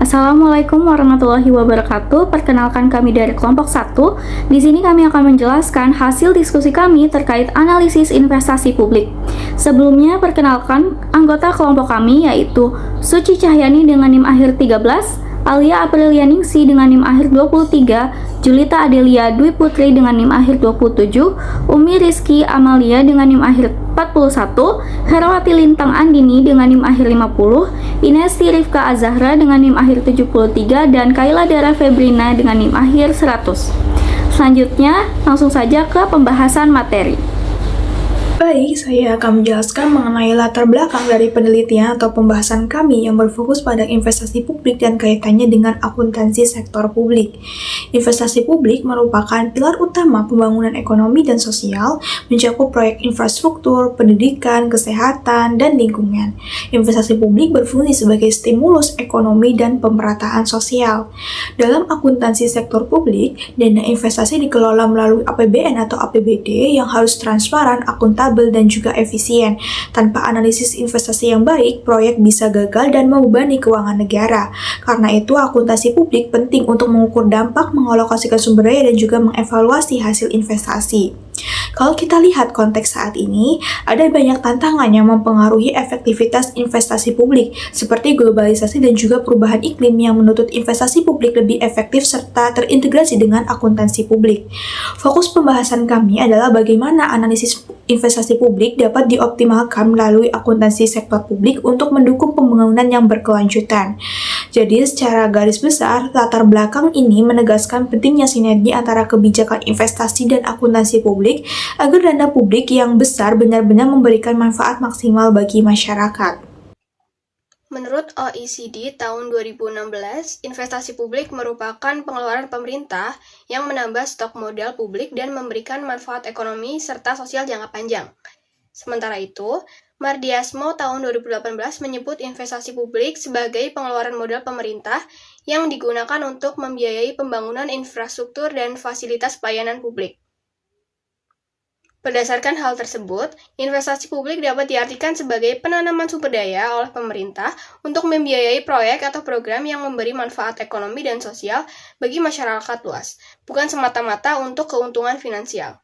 Assalamualaikum warahmatullahi wabarakatuh. Perkenalkan kami dari kelompok 1. Di sini kami akan menjelaskan hasil diskusi kami terkait analisis investasi publik. Sebelumnya, perkenalkan anggota kelompok kami yaitu Suci Cahyani dengan NIM akhir 13, Alia Aprilianingsi dengan NIM akhir 23, Julita Adelia Dwi Putri dengan NIM akhir 27, Umi Rizky Amalia dengan NIM akhir 41, Herawati Lintang Andini dengan NIM akhir 50, Inesti Rifka Azahra dengan NIM akhir 73, dan Kaila Dara Febrina dengan NIM akhir 100. Selanjutnya, langsung saja ke pembahasan materi. Baik, saya akan menjelaskan mengenai latar belakang dari penelitian atau pembahasan kami yang berfokus pada investasi publik dan kaitannya dengan akuntansi sektor publik. Investasi publik merupakan pilar utama pembangunan ekonomi dan sosial, mencakup proyek infrastruktur, pendidikan, kesehatan, dan lingkungan. Investasi publik berfungsi sebagai stimulus ekonomi dan pemerataan sosial. Dalam akuntansi sektor publik, dana investasi dikelola melalui APBN atau APBD yang harus transparan, akuntabel, dan juga efisien. Tanpa analisis investasi yang baik, proyek bisa gagal dan membebani keuangan negara. Karena itu, akuntansi publik penting untuk mengukur dampak, mengalokasikan sumber daya, dan juga mengevaluasi hasil investasi. Kalau kita lihat konteks saat ini, ada banyak tantangan yang mempengaruhi efektivitas investasi publik, seperti globalisasi dan juga perubahan iklim yang menuntut investasi publik lebih efektif serta terintegrasi dengan akuntansi publik. Fokus pembahasan kami adalah bagaimana analisis investasi publik dapat dioptimalkan melalui akuntansi sektor publik untuk mendukung pembangunan yang berkelanjutan. Jadi, secara garis besar, latar belakang ini menegaskan pentingnya sinergi antara kebijakan investasi dan akuntansi publik agar dana publik yang besar benar-benar memberikan manfaat maksimal bagi masyarakat. Menurut OECD tahun 2016, investasi publik merupakan pengeluaran pemerintah yang menambah stok modal publik dan memberikan manfaat ekonomi serta sosial jangka panjang. Sementara itu, Mardiasmo tahun 2018 menyebut investasi publik sebagai pengeluaran modal pemerintah yang digunakan untuk membiayai pembangunan infrastruktur dan fasilitas pelayanan publik. Berdasarkan hal tersebut, investasi publik dapat diartikan sebagai penanaman sumber daya oleh pemerintah untuk membiayai proyek atau program yang memberi manfaat ekonomi dan sosial bagi masyarakat luas, bukan semata-mata untuk keuntungan finansial.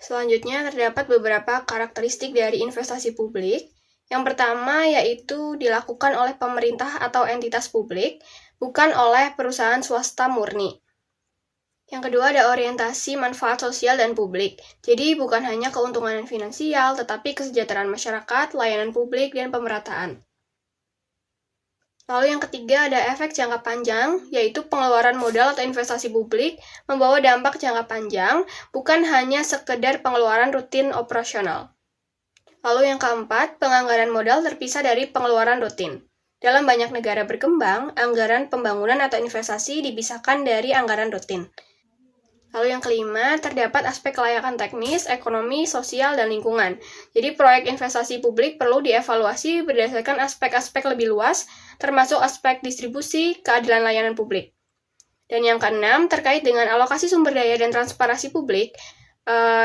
Selanjutnya, terdapat beberapa karakteristik dari investasi publik. Yang pertama yaitu dilakukan oleh pemerintah atau entitas publik, bukan oleh perusahaan swasta murni. Yang kedua ada orientasi manfaat sosial dan publik. Jadi bukan hanya keuntungan finansial, tetapi kesejahteraan masyarakat, layanan publik, dan pemerataan. Lalu yang ketiga ada efek jangka panjang, yaitu pengeluaran modal atau investasi publik membawa dampak jangka panjang, bukan hanya sekedar pengeluaran rutin operasional. Lalu yang keempat, penganggaran modal terpisah dari pengeluaran rutin. Dalam banyak negara berkembang, anggaran pembangunan atau investasi dipisahkan dari anggaran rutin. Lalu yang kelima, terdapat aspek kelayakan teknis, ekonomi, sosial, dan lingkungan. Jadi proyek investasi publik perlu dievaluasi berdasarkan aspek-aspek lebih luas, termasuk aspek distribusi, keadilan layanan publik. Dan yang keenam, terkait dengan alokasi sumber daya dan transparansi publik,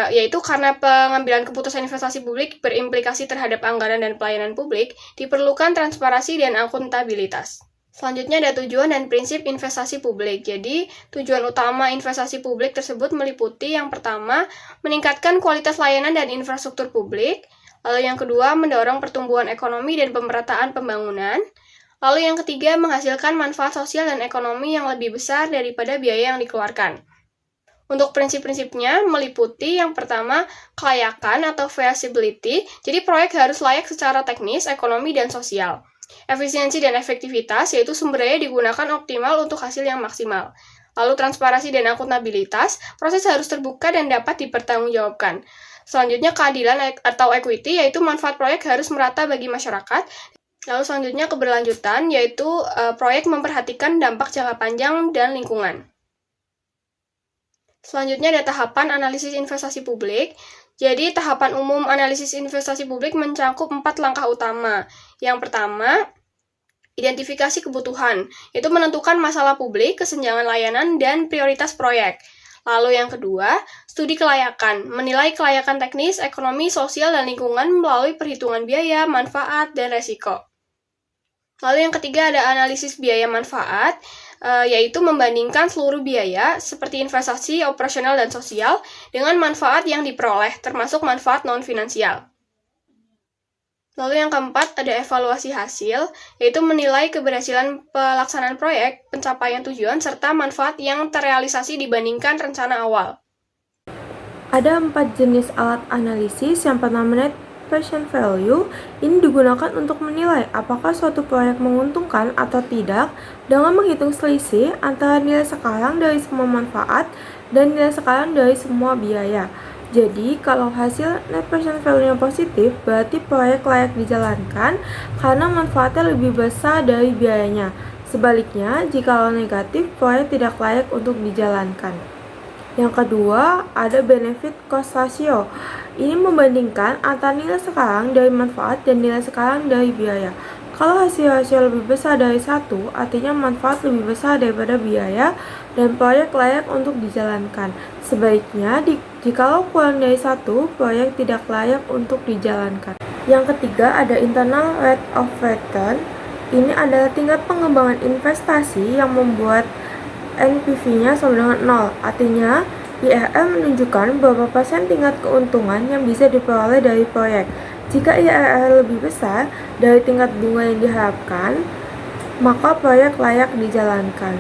yaitu karena pengambilan keputusan investasi publik berimplikasi terhadap anggaran dan pelayanan publik, diperlukan transparansi dan akuntabilitas. Selanjutnya ada tujuan dan prinsip investasi publik. Jadi, tujuan utama investasi publik tersebut meliputi yang pertama, meningkatkan kualitas layanan dan infrastruktur publik. Lalu yang kedua, mendorong pertumbuhan ekonomi dan pemerataan pembangunan. Lalu yang ketiga, menghasilkan manfaat sosial dan ekonomi yang lebih besar daripada biaya yang dikeluarkan. Untuk prinsip-prinsipnya meliputi yang pertama, kelayakan atau feasibility. Jadi, proyek harus layak secara teknis, ekonomi, dan sosial. Efisiensi dan efektivitas, yaitu sumber daya digunakan optimal untuk hasil yang maksimal. Lalu transparansi dan akuntabilitas, proses harus terbuka dan dapat dipertanggungjawabkan. Selanjutnya keadilan atau equity, yaitu manfaat proyek harus merata bagi masyarakat. Lalu selanjutnya keberlanjutan, yaitu proyek memperhatikan dampak jangka panjang dan lingkungan. Selanjutnya ada tahapan analisis investasi publik. Jadi, tahapan umum analisis investasi publik mencakup 4 langkah utama. Yang pertama, identifikasi kebutuhan, yaitu menentukan masalah publik, kesenjangan layanan, dan prioritas proyek. Lalu yang kedua, studi kelayakan, menilai kelayakan teknis, ekonomi, sosial, dan lingkungan melalui perhitungan biaya, manfaat, dan resiko. Lalu yang ketiga ada analisis biaya manfaat, yaitu membandingkan seluruh biaya seperti investasi, operasional, dan sosial dengan manfaat yang diperoleh, termasuk manfaat non-finansial. Lalu yang keempat ada evaluasi hasil, yaitu menilai keberhasilan pelaksanaan proyek, pencapaian tujuan, serta manfaat yang terrealisasi dibandingkan rencana awal. Ada 4 jenis alat analisis. Yang pertama, net present value. Ini digunakan untuk menilai apakah suatu proyek menguntungkan atau tidak dengan menghitung selisih antara nilai sekarang dari semua manfaat dan nilai sekarang dari semua biaya. Jadi, kalau hasil net present value-nya positif, berarti proyek layak dijalankan karena manfaatnya lebih besar dari biayanya. Sebaliknya, jika negatif, proyek tidak layak untuk dijalankan. Yang kedua, ada benefit cost ratio. Ini membandingkan antara nilai sekarang dari manfaat dan nilai sekarang dari biaya. Kalau hasil rasio lebih besar dari 1, artinya manfaat lebih besar daripada biaya dan proyek layak untuk dijalankan. Sebaliknya, jikalau kurang dari 1, proyek tidak layak untuk dijalankan. Yang ketiga, ada internal rate of return. Ini adalah tingkat pengembangan investasi yang membuat NPV-nya sama dengan 0. Artinya, IRR menunjukkan berapa persen tingkat keuntungan yang bisa diperoleh dari proyek. Jika IRR lebih besar dari tingkat bunga yang diharapkan, maka proyek layak dijalankan.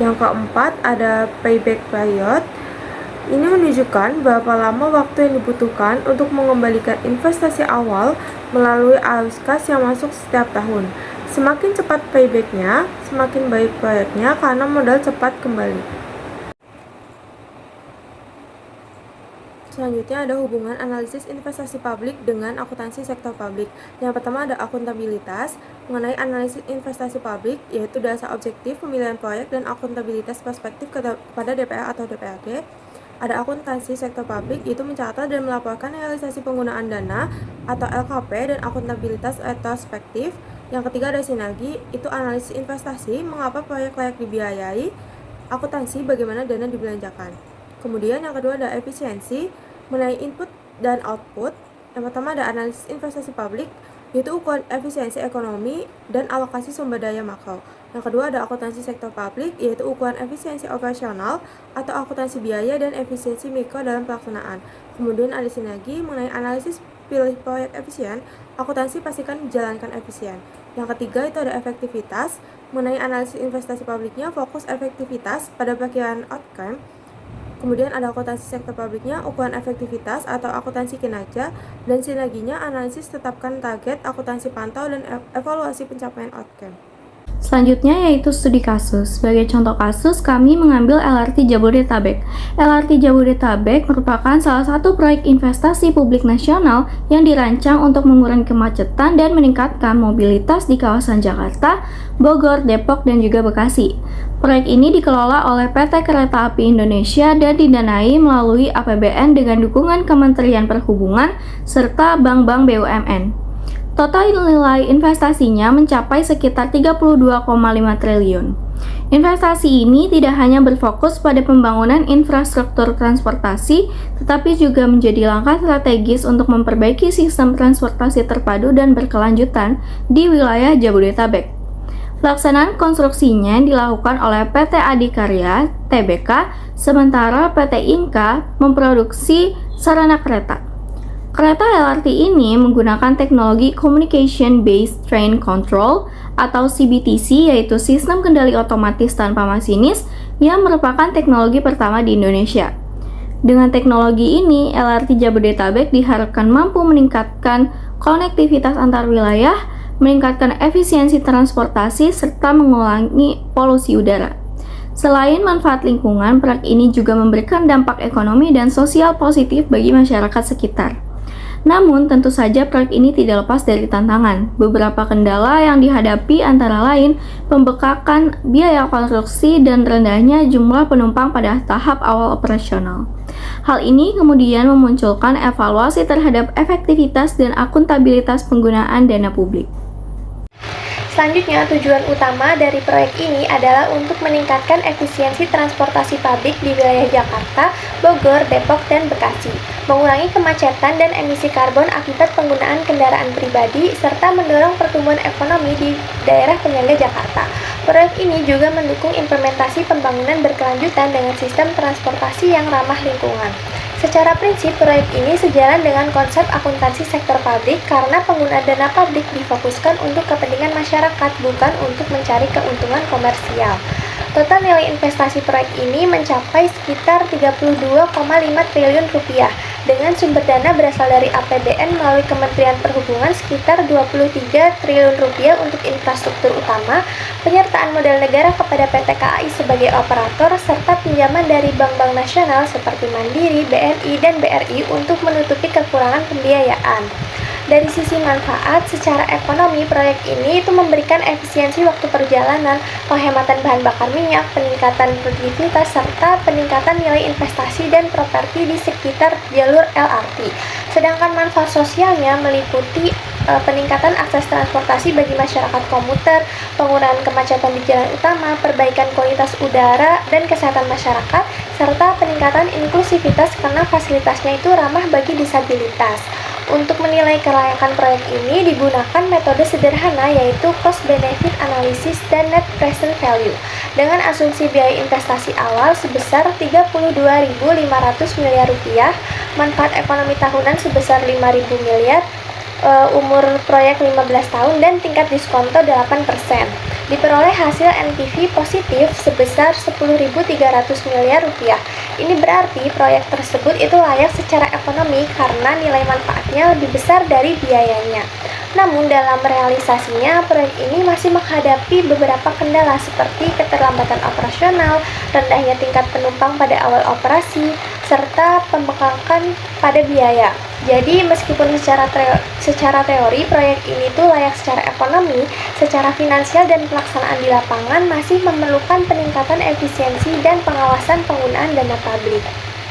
Yang keempat, ada payback period. Ini menunjukkan berapa lama waktu yang dibutuhkan untuk mengembalikan investasi awal melalui arus kas yang masuk setiap tahun. Semakin cepat payback-nya, semakin baik proyeknya karena modal cepat kembali. Selanjutnya ada hubungan analisis investasi publik dengan akuntansi sektor publik. Yang pertama ada akuntabilitas. Mengenai analisis investasi publik, yaitu dasar objektif pemilihan proyek dan akuntabilitas perspektif kepada DPR atau DPRD. Ada akuntansi sektor publik, yaitu mencatat dan melaporkan realisasi penggunaan dana atau LKP dan akuntabilitas retrospektif. Yang ketiga ada sinergi, itu analisis investasi, mengapa proyek layak dibiayai, akuntansi bagaimana dana dibelanjakan. Kemudian yang kedua ada efisiensi, mengenai input dan output. Yang pertama ada analisis investasi publik, yaitu ukuran efisiensi ekonomi dan alokasi sumber daya makro. Yang kedua ada akuntansi sektor publik, yaitu ukuran efisiensi operasional atau akuntansi biaya dan efisiensi mikro dalam pelaksanaan. Kemudian ada sinergi, mengenai analisis pilih proyek efisien, akuntansi pastikan dijalankan efisien. Yang ketiga itu ada efektivitas, mengenai analisis investasi publiknya fokus efektivitas pada perkiraan outcome. Kemudian ada akuntansi sektor publiknya ukuran efektivitas atau akuntansi kinerja, dan sinerginya analisis tetapkan target, akuntansi pantau, dan evaluasi pencapaian outcome. Selanjutnya yaitu studi kasus. Sebagai contoh kasus, kami mengambil LRT Jabodetabek. LRT Jabodetabek merupakan salah satu proyek investasi publik nasional yang dirancang untuk mengurangi kemacetan dan meningkatkan mobilitas di kawasan Jakarta, Bogor, Depok, dan juga Bekasi. Proyek ini dikelola oleh PT Kereta Api Indonesia dan didanai melalui APBN dengan dukungan Kementerian Perhubungan serta bank-bank BUMN. Total nilai investasinya mencapai sekitar 32,5 triliun. Investasi ini tidak hanya berfokus pada pembangunan infrastruktur transportasi, tetapi juga menjadi langkah strategis untuk memperbaiki sistem transportasi terpadu dan berkelanjutan di wilayah Jabodetabek. Pelaksanaan konstruksinya dilakukan oleh PT Adikarya Tbk, sementara PT Inka memproduksi sarana kereta. Kereta LRT ini menggunakan teknologi Communication Based Train Control atau CBTC, yaitu sistem kendali otomatis tanpa masinis yang merupakan teknologi pertama di Indonesia. Dengan teknologi ini, LRT Jabodetabek diharapkan mampu meningkatkan konektivitas antar wilayah, meningkatkan efisiensi transportasi, serta mengurangi polusi udara. Selain manfaat lingkungan, proyek ini juga memberikan dampak ekonomi dan sosial positif bagi masyarakat sekitar. Namun, tentu saja proyek ini tidak lepas dari tantangan. Beberapa kendala yang dihadapi antara lain pembengkakan biaya konstruksi dan rendahnya jumlah penumpang pada tahap awal operasional. Hal ini kemudian memunculkan evaluasi terhadap efektivitas dan akuntabilitas penggunaan dana publik. Selanjutnya, tujuan utama dari proyek ini adalah untuk meningkatkan efisiensi transportasi publik di wilayah Jakarta, Bogor, Depok, dan Bekasi, mengurangi kemacetan dan emisi karbon akibat penggunaan kendaraan pribadi, serta mendorong pertumbuhan ekonomi di daerah penyangga Jakarta. Proyek ini juga mendukung implementasi pembangunan berkelanjutan dengan sistem transportasi yang ramah lingkungan. Secara prinsip, proyek ini sejalan dengan konsep akuntansi sektor publik karena penggunaan dana publik difokuskan untuk kepentingan masyarakat, bukan untuk mencari keuntungan komersial. Total nilai investasi proyek ini mencapai sekitar 32,5 triliun rupiah, dengan sumber dana berasal dari APBN melalui Kementerian Perhubungan sekitar 23 triliun rupiah untuk infrastruktur utama, penyertaan modal negara kepada PT KAI sebagai operator, serta pinjaman dari bank-bank nasional seperti Mandiri, BNI, dan BRI untuk menutupi kekurangan pembiayaan. Dari sisi manfaat, secara ekonomi proyek ini itu memberikan efisiensi waktu perjalanan, penghematan bahan bakar minyak, peningkatan produktivitas, serta peningkatan nilai investasi dan properti di sekitar jalur LRT. Sedangkan manfaat sosialnya meliputi peningkatan akses transportasi bagi masyarakat komuter, pengurangan kemacetan di jalan utama, perbaikan kualitas udara dan kesehatan masyarakat, serta peningkatan inklusivitas karena fasilitasnya itu ramah bagi disabilitas. Untuk menilai kelayakan proyek ini digunakan metode sederhana yaitu cost benefit analysis dan net present value dengan asumsi biaya investasi awal sebesar 32.500 miliar rupiah, manfaat ekonomi tahunan sebesar 5.000 miliar, umur proyek 15 tahun dan tingkat diskonto 8%. Diperoleh hasil NPV positif sebesar 10.300 miliar rupiah. Ini berarti proyek tersebut itu layak secara ekonomi karena nilai manfaatnya lebih besar dari biayanya. Namun dalam realisasinya, proyek ini masih menghadapi beberapa kendala seperti keterlambatan operasional, rendahnya tingkat penumpang pada awal operasi, serta pembengkakan pada biaya. Jadi meskipun secara teori proyek ini tuh layak secara ekonomi, secara finansial dan pelaksanaan di lapangan masih memerlukan peningkatan efisiensi dan pengawasan penggunaan dana publik.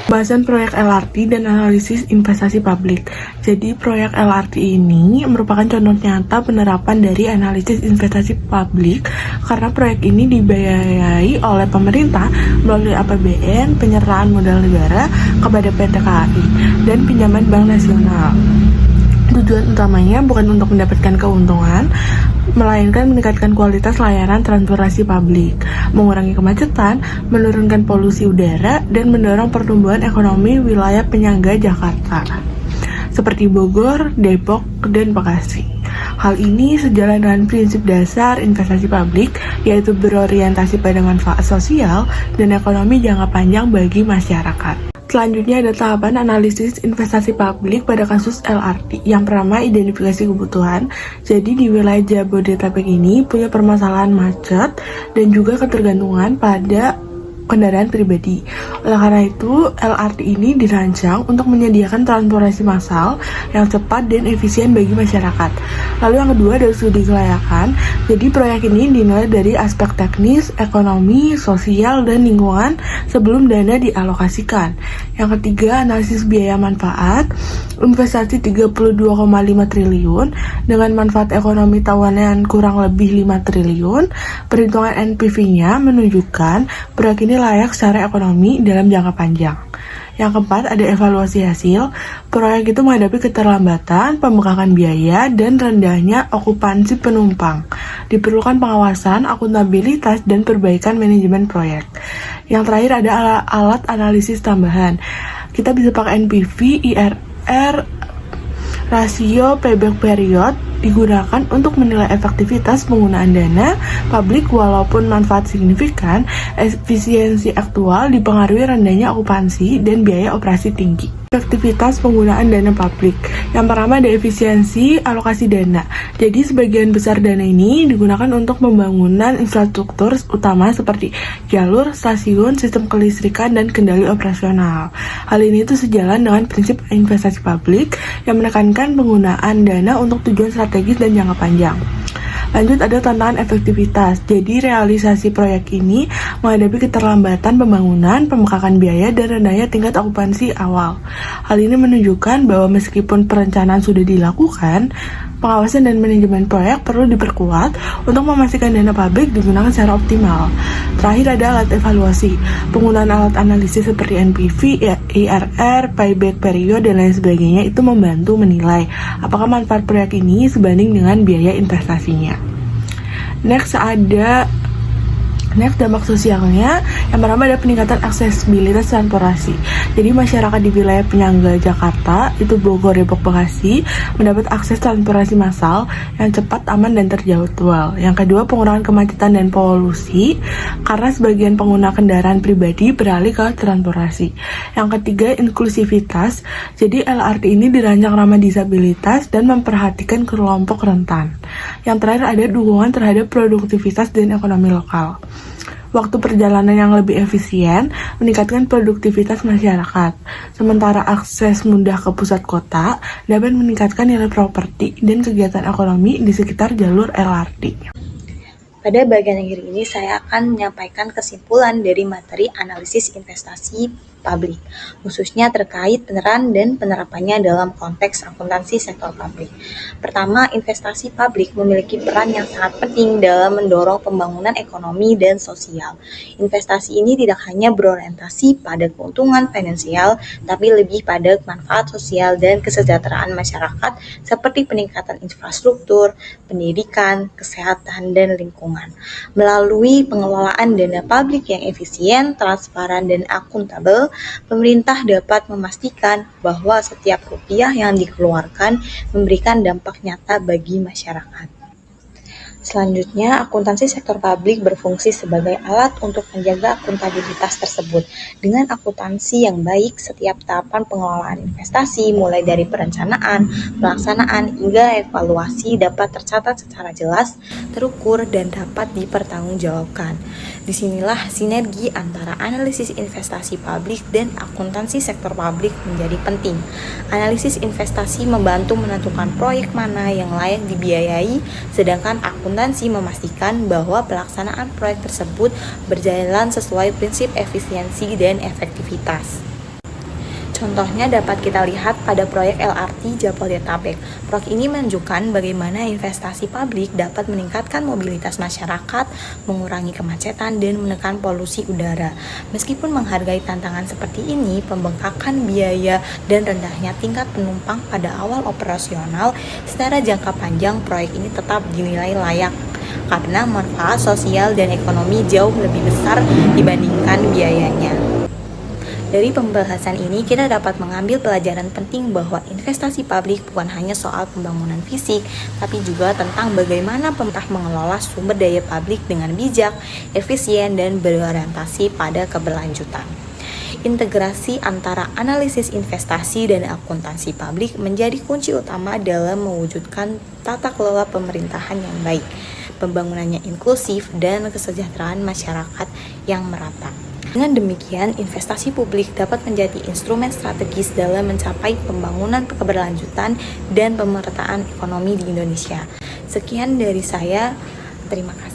Pembahasan proyek LRT dan analisis investasi publik. Jadi proyek LRT ini merupakan contoh nyata penerapan dari analisis investasi publik karena proyek ini dibiayai oleh pemerintah melalui APBN, penyertaan modal negara kepada PT KAI, dan pinjaman Bank Nasional. Tujuan utamanya bukan untuk mendapatkan keuntungan, melainkan meningkatkan kualitas layanan transportasi publik, mengurangi kemacetan, menurunkan polusi udara, dan mendorong pertumbuhan ekonomi wilayah penyangga Jakarta, seperti Bogor, Depok, dan Bekasi. Hal ini sejalan dengan prinsip dasar investasi publik, yaitu berorientasi pada manfaat sosial dan ekonomi jangka panjang bagi masyarakat. Selanjutnya ada tahapan analisis investasi publik pada kasus LRT. Yang pertama, identifikasi kebutuhan. Jadi di wilayah Jabodetabek ini punya permasalahan macet dan juga ketergantungan pada kendaraan pribadi. Oleh karena itu, LRT ini dirancang untuk menyediakan transportasi massal yang cepat dan efisien bagi masyarakat. Lalu yang kedua ada studi kelayakan. Jadi proyek ini dinilai dari aspek teknis, ekonomi, sosial, dan lingkungan sebelum dana dialokasikan. Yang ketiga, analisis biaya manfaat. Investasi 32,5 triliun dengan manfaat ekonomi tahunan kurang lebih 5 triliun. Perhitungan NPV-nya menunjukkan proyek ini layak secara ekonomi dalam jangka panjang. Yang keempat, ada evaluasi hasil. Proyek itu menghadapi keterlambatan, pembengkakan biaya, dan rendahnya okupansi penumpang. Diperlukan pengawasan, akuntabilitas, dan perbaikan manajemen proyek. Yang terakhir ada alat analisis tambahan. Kita bisa pakai NPV, IRR, rasio payback period digunakan untuk menilai efektivitas penggunaan dana publik walaupun manfaat signifikan, efisiensi aktual dipengaruhi rendahnya okupansi dan biaya operasi tinggi. Efektivitas penggunaan dana publik. Yang pertama ada efisiensi alokasi dana. Jadi sebagian besar dana ini digunakan untuk pembangunan infrastruktur utama seperti jalur, stasiun, sistem kelistrikan, dan kendali operasional. Hal ini itu sejalan dengan prinsip investasi publik yang menekankan penggunaan dana untuk tujuan strategis dan jangka panjang. Lanjut ada tantangan efektivitas. Jadi realisasi proyek ini menghadapi keterlambatan pembangunan, pembengkakan biaya, dan rendahnya tingkat okupansi awal. Hal ini menunjukkan bahwa meskipun perencanaan sudah dilakukan, pengawasan dan manajemen proyek perlu diperkuat untuk memastikan dana publik digunakan secara optimal. Terakhir ada alat evaluasi. Penggunaan alat analisis seperti NPV, IRR, payback period, dan lain sebagainya itu membantu menilai apakah manfaat proyek ini sebanding dengan biaya investasinya. Next dampak sosialnya yang pertama ada peningkatan aksesibilitas transportasi. Jadi masyarakat di wilayah penyangga Jakarta, itu Bogor, Depok, Bekasi, mendapat akses transportasi massal yang cepat, aman, dan terjadwal. Yang kedua, pengurangan kemacetan dan polusi karena sebagian pengguna kendaraan pribadi beralih ke transportasi. Yang ketiga, inklusivitas. Jadi LRT ini dirancang ramah disabilitas dan memperhatikan kelompok rentan. Yang terakhir ada dukungan terhadap produktivitas dan ekonomi lokal. Waktu perjalanan yang lebih efisien meningkatkan produktivitas masyarakat, sementara akses mudah ke pusat kota dapat meningkatkan nilai properti dan kegiatan ekonomi di sekitar jalur LRT. Pada bagian akhir ini saya akan menyampaikan kesimpulan dari materi analisis investasi publik, khususnya terkait peran dan penerapannya dalam konteks akuntansi sektor publik. Pertama, investasi publik memiliki peran yang sangat penting dalam mendorong pembangunan ekonomi dan sosial. Investasi ini tidak hanya berorientasi pada keuntungan finansial, tapi lebih pada manfaat sosial dan kesejahteraan masyarakat seperti peningkatan infrastruktur, pendidikan, kesehatan, dan lingkungan. Melalui pengelolaan dana publik yang efisien, transparan, dan akuntabel, pemerintah dapat memastikan bahwa setiap rupiah yang dikeluarkan memberikan dampak nyata bagi masyarakat. Selanjutnya, akuntansi sektor publik berfungsi sebagai alat untuk menjaga akuntabilitas tersebut. Dengan akuntansi yang baik, setiap tahapan pengelolaan investasi, mulai dari perencanaan, pelaksanaan, hingga evaluasi dapat tercatat secara jelas, terukur, dan dapat dipertanggungjawabkan. Disinilah sinergi antara analisis investasi publik dan akuntansi sektor publik menjadi penting. Analisis investasi membantu menentukan proyek mana yang layak dibiayai, sedangkan akuntansi memastikan bahwa pelaksanaan proyek tersebut berjalan sesuai prinsip efisiensi dan efektivitas. Contohnya dapat kita lihat pada proyek LRT Jabodetabek. Proyek ini menunjukkan bagaimana investasi publik dapat meningkatkan mobilitas masyarakat, mengurangi kemacetan, dan menekan polusi udara. Meskipun menghargai tantangan seperti ini, pembengkakan biaya dan rendahnya tingkat penumpang pada awal operasional, secara jangka panjang proyek ini tetap dinilai layak karena manfaat sosial dan ekonomi jauh lebih besar dibandingkan biayanya. Dari pembahasan ini, kita dapat mengambil pelajaran penting bahwa investasi publik bukan hanya soal pembangunan fisik, tapi juga tentang bagaimana pemerintah mengelola sumber daya publik dengan bijak, efisien, dan berorientasi pada keberlanjutan. Integrasi antara analisis investasi dan akuntansi publik menjadi kunci utama dalam mewujudkan tata kelola pemerintahan yang baik, pembangunannya inklusif, dan kesejahteraan masyarakat yang merata. Dengan demikian, investasi publik dapat menjadi instrumen strategis dalam mencapai pembangunan keberlanjutan dan pemerataan ekonomi di Indonesia. Sekian dari saya, terima kasih.